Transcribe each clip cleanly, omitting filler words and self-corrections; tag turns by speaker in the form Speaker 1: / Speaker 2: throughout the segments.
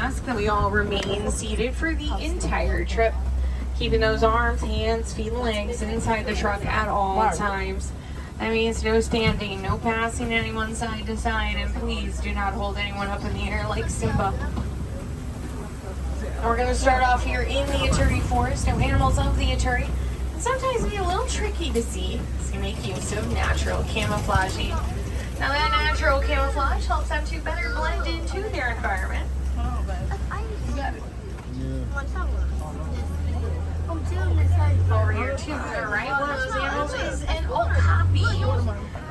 Speaker 1: ask that we all remain seated for the entire trip, keeping those arms, hands, feet, and legs inside the truck at all times. That means no standing, no passing anyone side to side, and please do not hold anyone up in the air like Simba. And we're going to start off here in the Ituri Forest. Now, animals of the Ituri can sometimes be a little tricky to see, so you make use of natural camouflaging. Now, that natural camouflage helps them to better blend into their environment. Over here to the right, one of those animals is an okapi.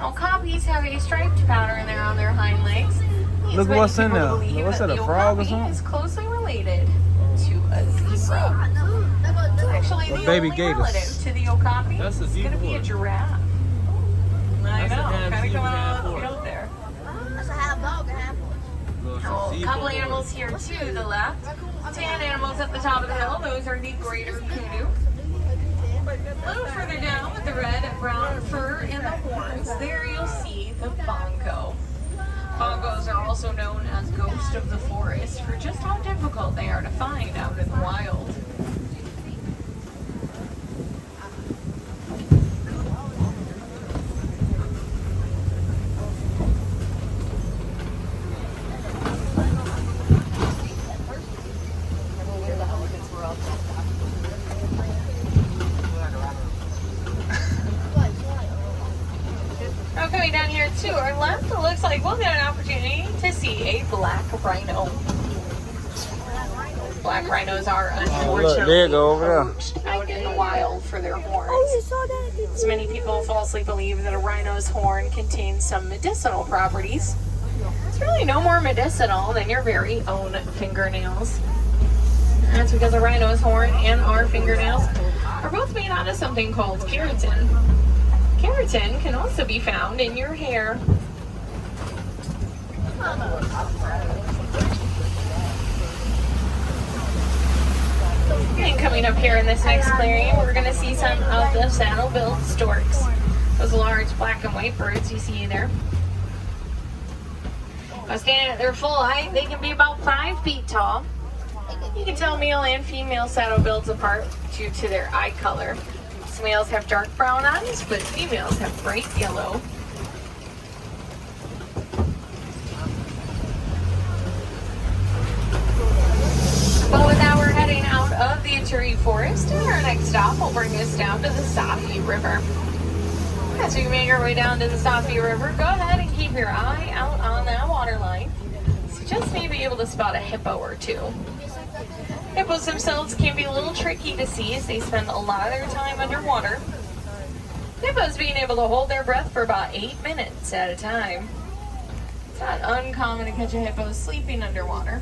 Speaker 1: Okapis have a striped pattern there on their hind legs.
Speaker 2: Look what's in there. What's that, a frog or something?
Speaker 1: Is closely related to a zebra. Actually, the only relative to the okapi is going to be a giraffe. I know, kind of coming out of the field there. A couple animals here to the left. 10 animals at the top of the hill. Those are the greater kudu. A little further down with the red and brown fur and the horns, there you'll see the bongo. Bongos are also known as ghost of the forest for just how difficult they are to find out in the wild. Coming down here to our left, it looks like we'll get an opportunity to see a black rhino. Black rhinos are unfortunately out in the wild for their horns. As many people falsely believe that a rhino's horn contains some medicinal properties. It's really no more medicinal than your very own fingernails. That's because a rhino's horn and our fingernails are both made out of something called keratin. Keratin can also be found in your hair. And coming up here in this next clearing, we're going to see some of the saddle-billed storks. Those large black and white birds you see there. Now, standing at their full height, they can be about 5 feet tall. You can tell male and female saddle-bills apart due to their eye color. Males have dark brown eyes, but females have bright yellow. But with that, we're heading out of the Ituri Forest, and our next stop will bring us down to the Safi River. As we make our way down to the Safi River, go ahead and keep your eye out on that water line. So you just may be able to spot a hippo or two. Hippos themselves can be a little tricky to see as they spend a lot of their time underwater. Hippos being able to hold their breath for about 8 minutes at a time. It's not uncommon to catch a hippo sleeping underwater.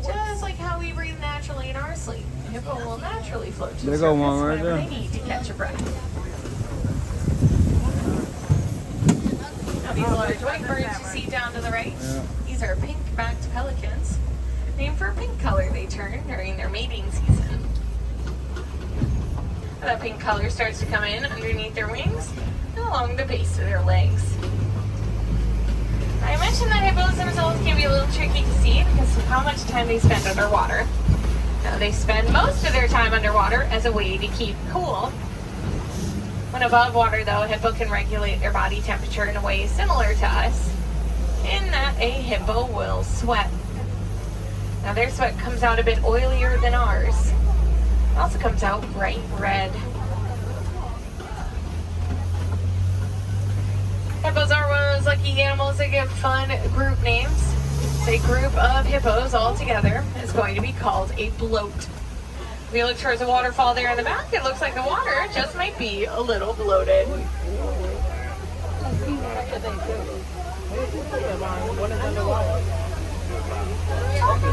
Speaker 1: Just like how we breathe naturally in our sleep. A hippo will naturally float to the surface whenever they need to catch a breath. Now these large white birds you see down to the right, these are pink-backed pelicans. Named for a pink color they turn during their mating season. That pink color starts to come in underneath their wings and along the base of their legs. I mentioned that hippos themselves can be a little tricky to see because of how much time they spend underwater. Now, they spend most of their time underwater as a way to keep cool. When above water, though, a hippo can regulate their body temperature in a way similar to us, in that a hippo will sweat. Now their sweat comes out a bit oilier than ours. It also comes out bright red. Hippos are one of those lucky animals that get fun group names. So a group of hippos all together is going to be called a bloat. If you look towards the waterfall there in the back, it looks like the water just might be a little bloated.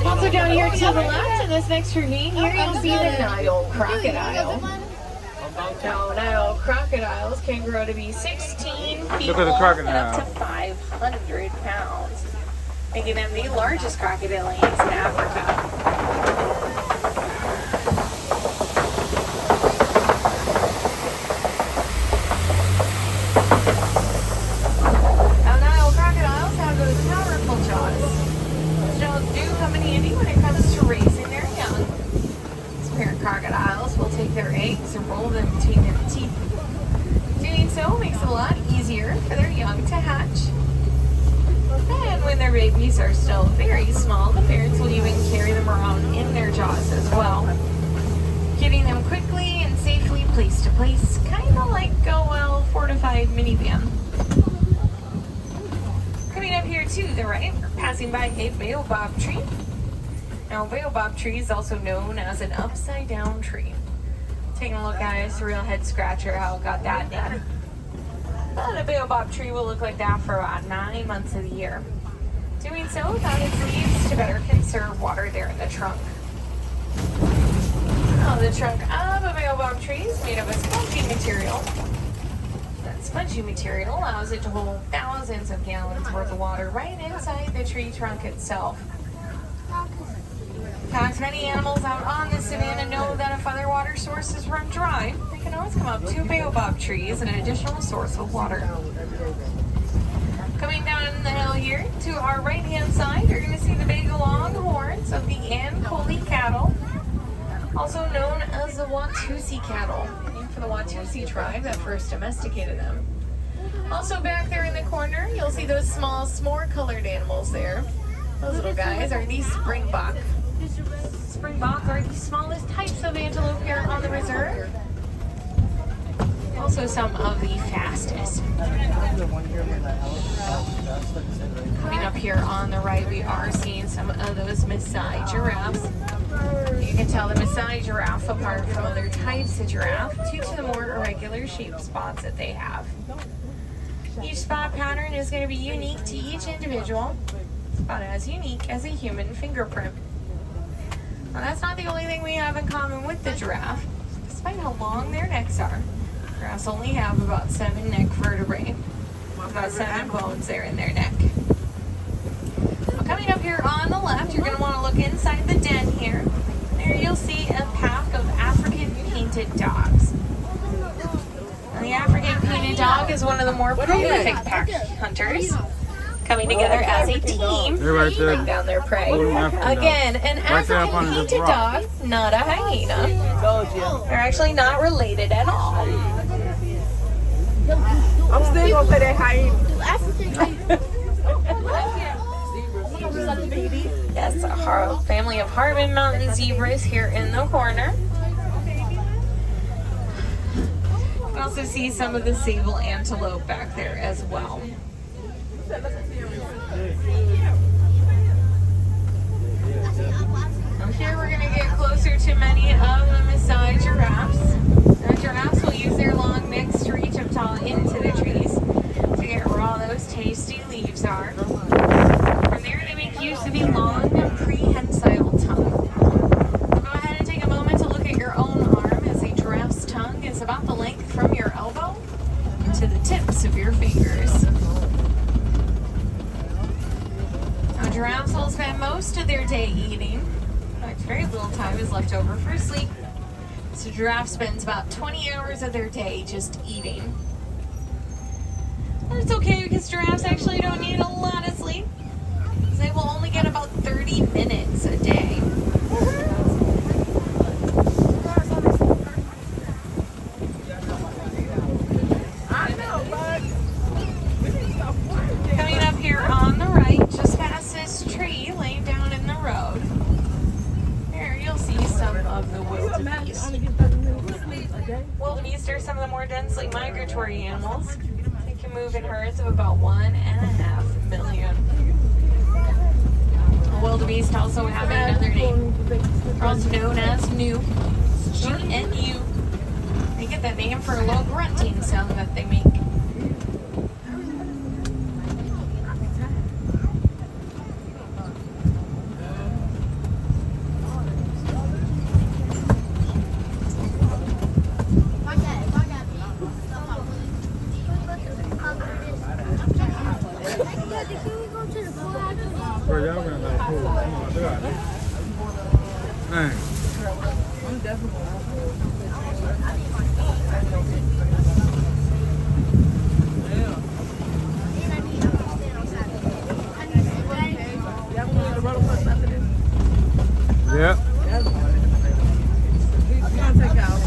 Speaker 1: Also down here to the left, in this next ravine here, you'll see the Nile crocodile. Now, Nile crocodiles can grow to be 16 feet long and up to 500 pounds, making them the largest crocodilians in Africa. Now, Nile crocodiles have those powerful jaws. Those jaws do come in handy when it comes their eggs and roll them between their teeth. Doing so makes it a lot easier for their young to hatch. And when their babies are still very small, the parents will even carry them around in their jaws as well, getting them quickly and safely place to place, kind of like a well-fortified minivan. Coming up here to the right, we're passing by a baobab tree. Now, a baobab tree is also known as an upside-down tree. Taking a look at it, it's a real head scratcher how it got that name. But a baobab tree will look like that for about 9 months of the year. Doing so without its leaves to better conserve water there in the trunk. Now, the trunk of a baobab tree is made of a spongy material. That spongy material allows it to hold thousands of gallons worth of water right inside the tree trunk itself. In fact, many animals out on the savanna know that if other water sources run dry, they can always come up to baobab trees, an additional source of water. Coming down the hill here to our right-hand side, you're going to see the big long horns of the Ankole cattle, also known as the Watusi cattle, named for the Watusi tribe that first domesticated them. Also back there in the corner, you'll see those small, s'more-colored animals there. Those little guys are the springbok. Springbok are the smallest types of antelope here on the reserve. Also some of the fastest. Coming up here on the right, we are seeing some of those Maasai giraffes. You can tell the Maasai giraffe apart from other types of giraffe due to the more irregular shaped spots that they have. Each spot pattern is going to be unique to each individual. It's about as unique as a human fingerprint. Now, that's not the only thing we have in common with the giraffe. Despite how long their necks are, giraffes only have about 7 neck vertebrae, about 7 bones there in their neck. Well, coming up here on the left, you're going to want to look inside the den here. There you'll see a pack of African painted dogs. Now, the African painted dog is one of the more prolific pack hunters, coming together as a team to bring down their prey. Again, an African painted dog, not a hyena. They're actually not related at all.
Speaker 3: I'm still gonna say that hyena.
Speaker 1: Yes, a family of Hartman Mountain zebras here in the corner. You can also see some of the sable antelope back there as well. Now here we're going to get closer to many of the Maasai giraffes. Now, giraffes will use their long necks to reach up tall into the trees to get where all those tasty leaves are. From there they make use of a long prehensile tongue. Go ahead and take a moment to look at your own arm, as a giraffe's tongue is about the length from your elbow to the tips of your fingers. Now, giraffes will spend most of their day eating. In fact, very little time is left over for sleep. So, giraffe spends about 20 hours of their day just eating. And it's okay because giraffes actually don't need a lot of sleep. They will only get about 30 minutes a day. Coming up here on the right, just past this tree laying down in the road, there you'll see some of the wildebeest. Wildebeest are some of the more densely migratory animals. They can move in herds of about 1.5 million. Wildebeest also have another name. They're also known as gnu. G-N-U. They get that name for a low grunting sound that they make.
Speaker 2: Bro, y'all gonna like cool. Man.
Speaker 3: I'm definitely.
Speaker 2: Yeah.
Speaker 3: We're gonna take out.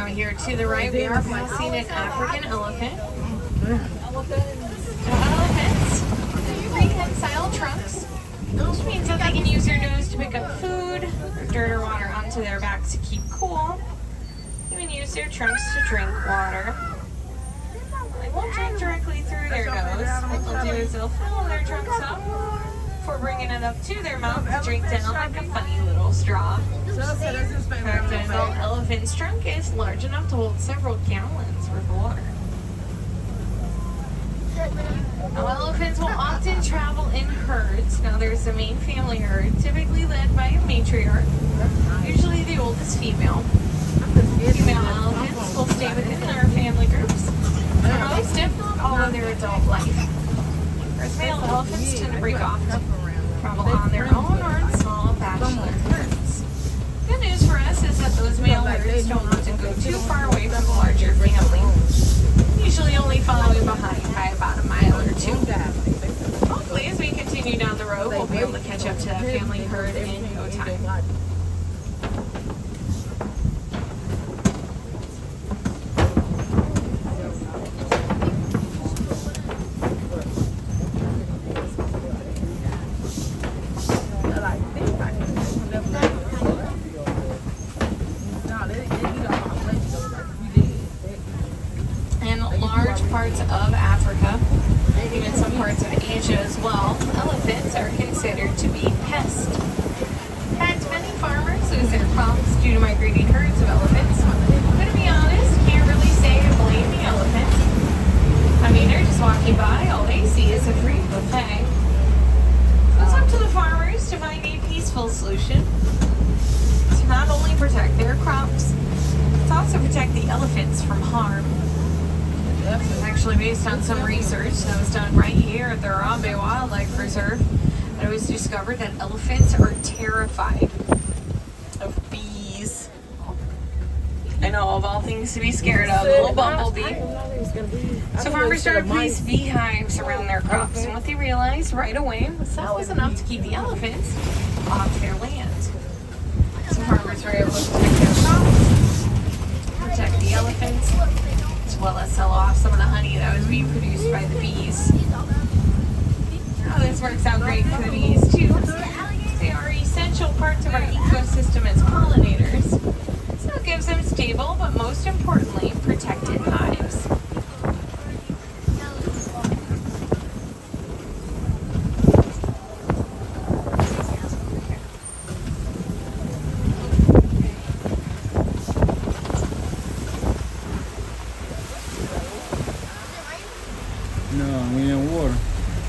Speaker 1: here to the right, we are passing an African elephant. Elephants, prehensile trunks, which means that they can use their nose to pick up food, or dirt or water onto their backs to keep cool. They can use their trunks to drink water. They won't drink directly through their nose. What they'll do is they'll fill their trunks up before bringing it up to their mouth to drink down like a funny little straw. In fact, an adult elephant's trunk is large enough to hold several gallons worth of water. Now, elephants will often travel in herds. Now, there's a main family herd, typically led by a matriarch, usually the oldest female. Female elephants will stay within their family groups for most, if not all, of their adult life. Whereas male elephants tend to break off to travel on their own or in small bachelor herds. Good news for us is that those male herds don't have to go too far away from the larger family, usually only following behind by about a mile or two. Hopefully, as we continue down the road, we'll be able to catch up to that family herd in no time. Parts of Africa, even some parts of Asia as well, elephants are considered to be pests. In fact, many farmers lose their crops due to migrating herds of elephants. But to be honest, can't really say I blame the elephants. I mean, they're just walking by, all they see is a free buffet. So it's up to the farmers to find a peaceful solution to not only protect their crops, but also protect the elephants from harm. Actually, based on some research that was done right here at the Harambe Wildlife Reserve, it was discovered that elephants are terrified of bees. I know, of all things to be scared of, a little bumblebee. So farmers started to place beehives around their crops, and what they realized right away was that was enough to keep the elephants off their land. So farmers were able to protect their crops, protect the elephants, as well as sell off some of the honey that was being produced by the bees. Now this works out great for the bees too. They are essential parts of our ecosystem as pollinators. So it gives them stable, but most importantly, protected hives.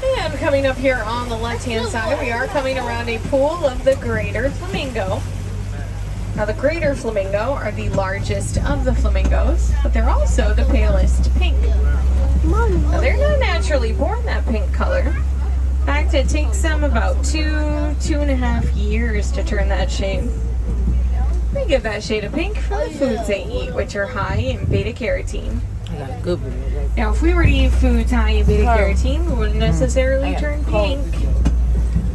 Speaker 1: And coming up here on the left-hand side, we are coming around a pool of the greater flamingo. Now, the greater flamingo are the largest of the flamingos, but they're also the palest pink. Now, they're not naturally born that pink color. In fact, it takes them about 2.5 years to turn that shade. They get that shade of pink from the foods they eat, which are high in beta-carotene. Now, if we were to eat foods high in beta-carotene, we wouldn't necessarily turn pink.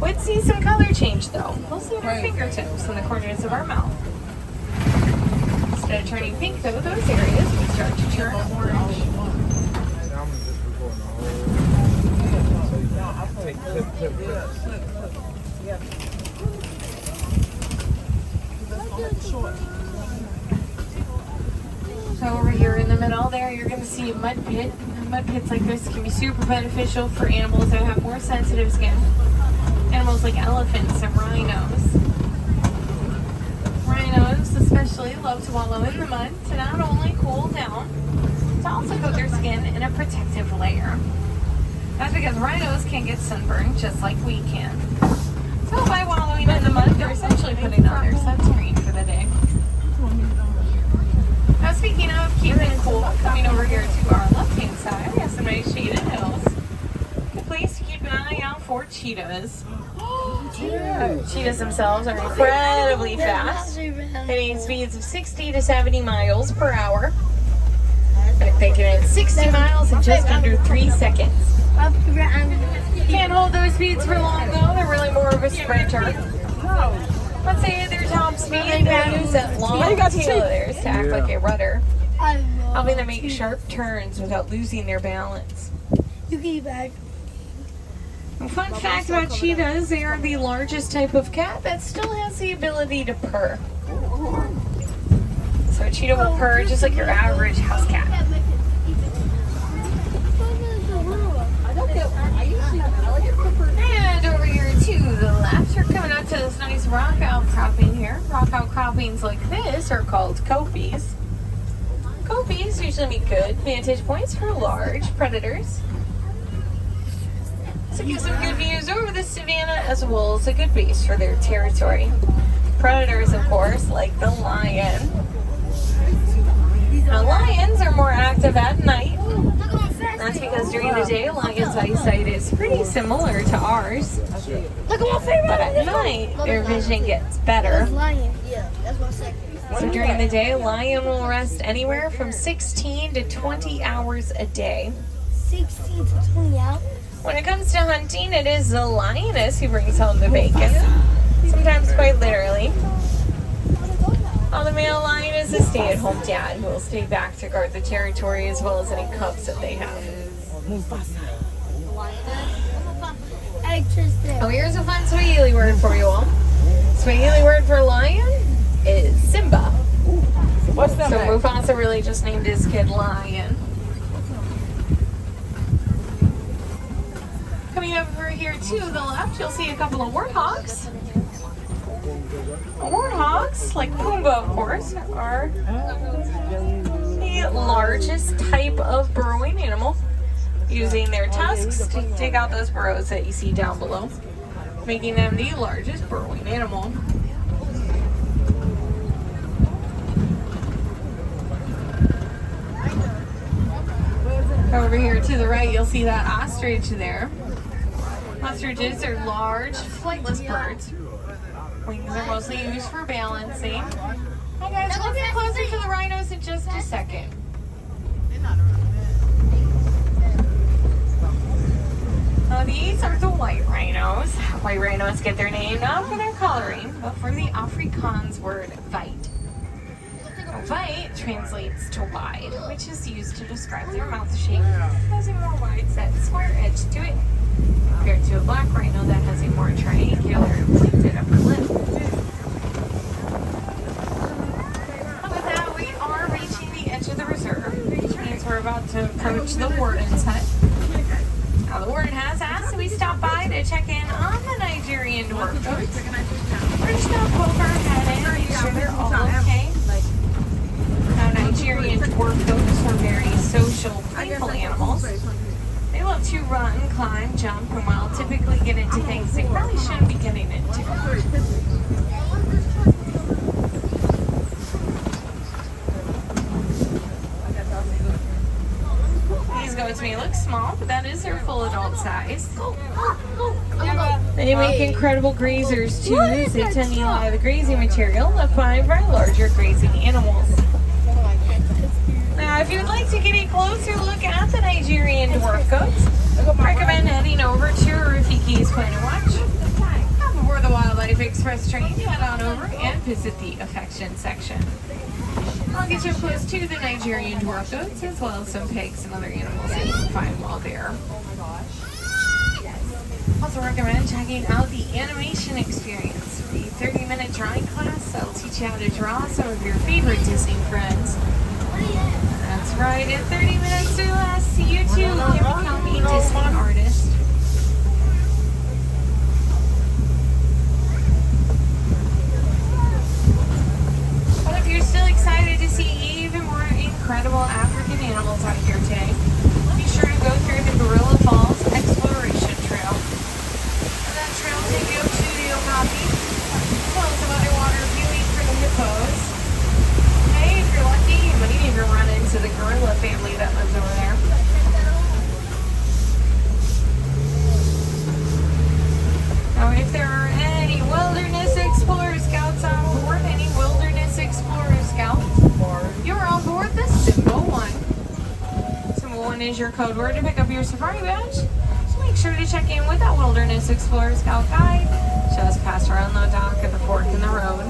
Speaker 1: We'd see some color change, though. We'll see our fingertips and the corners of our mouth. Instead of turning pink, though, those areas would start to turn orange. So over here in the middle there, you're going to see a mud pit. Mud pits like this can be super beneficial for animals that have more sensitive skin. Animals like elephants and rhinos. Rhinos especially love to wallow in the mud to not only cool down, but to also coat their skin in a protective layer. That's because rhinos can get sunburned just like we can. So by wallowing in the mud, they're essentially putting on their sunscreen for the day. Now, speaking of keeping cool, coming over here to our left-hand side, we have some nice shaded hills. Good place to keep an eye out for cheetahs. Cheetahs themselves are incredibly fast, hitting speeds of 60 to 70 miles per hour. They can hit 60 miles in just under 3 seconds. You can't hold those speeds for long, though. They're really more of a sprinter. Let's say their top speed, they use that long tail of theirs to act like a rudder. helping them make sharp turns without losing their balance.
Speaker 4: You can eat back.
Speaker 1: A fun fact about cheetahs, they are the largest type of cat that still has the ability to purr. So a cheetah will purr just like your average house cat. And over here to the left, you're coming up to this nice rock outcropping here. Rock outcroppings like this are called copies. Copies usually meet good vantage points for large predators. So give some good views over the savanna as well as a good base for their territory. Predators, of course, like the lion. Now, lions are more active at night. That's because during the day, a lion's eyesight is pretty similar to ours. But at night, their vision gets better. So during the day, a lion will rest anywhere from 16 to 20 hours a day.
Speaker 4: 16 to 20 hours?
Speaker 1: When it comes to hunting, it is the lioness who brings home the bacon. Sometimes quite literally. While the male lion is a stay-at-home dad who will stay back to guard the territory as well as any cubs that they have. Oh, here's a fun Swahili word for you all. Swahili word for lion is Simba.
Speaker 3: What's that?
Speaker 1: So Mufasa really just named his kid Lion. Coming over here to the left, you'll see a couple of warthogs. Warthogs, like Pumbaa, of course, are the largest type of burrowing animal, using their tusks to dig out those burrows that you see down below, making them the largest burrowing animal. Over here to the right, you'll see that ostrich there. Ostriches are large, flightless birds. Wings are mostly used for balancing. Hi guys, we'll get closer to the rhinos in just a second. These are the white rhinos. White rhinos get their name not for their coloring, but for the Afrikaans word "weit." Weit translates to wide, which is used to describe their mouth shape. It has a more wide-set square edge to it, compared to a black rhino that has a more triangular pointed upper lip. With that, we are reaching the edge of the reserve, which means we're about to approach the warden's hut. Now, the warden has asked that we stop by to check in on the Nigerian dwarf goats. We're just going to poke our head in, make sure they're all okay. Now, Nigerian dwarf goats are very social, playful animals. They love to run, climb, jump, and while typically get into things they probably shouldn't be getting into. These goats may look small, but that is their full adult size. They make incredible grazers too, as they tend to eat a lot of the grazing material left behind by larger grazing animals. Now, if you would like to get a closer look at the Nigerian dwarf goats, I recommend heading over to Rafiki's Planet Watch. Before the Wildlife Express train, head on over and visit the affection section. I'll get you close to the Nigerian dwarf goats, as well as some pigs and other animals that you can find while there. Also recommend checking out the animation experience, the 30-minute drawing class that'll teach you how to draw some of your favorite Disney friends. That's right, in 30 minutes or less, you too can become a Disney artist. But if you're still excited to see even more incredible African animals out here today, be sure to go through the Gorilla Falls Exploration Trail. And that trail will take you up to the Okapi, as well as some underwater viewing for the hippos. Hey, if you're lucky, you might even run into the gorilla family that lives over there. Now, if there are any Wilderness Explorer Scouts on board, any Wilderness Explorer Scouts, you're on board the Symbol 1. Symbol 1 is your code word to pick up your safari badge. So make sure to check in with that Wilderness Explorer Scout guide just past our unload dock at the fork in the road.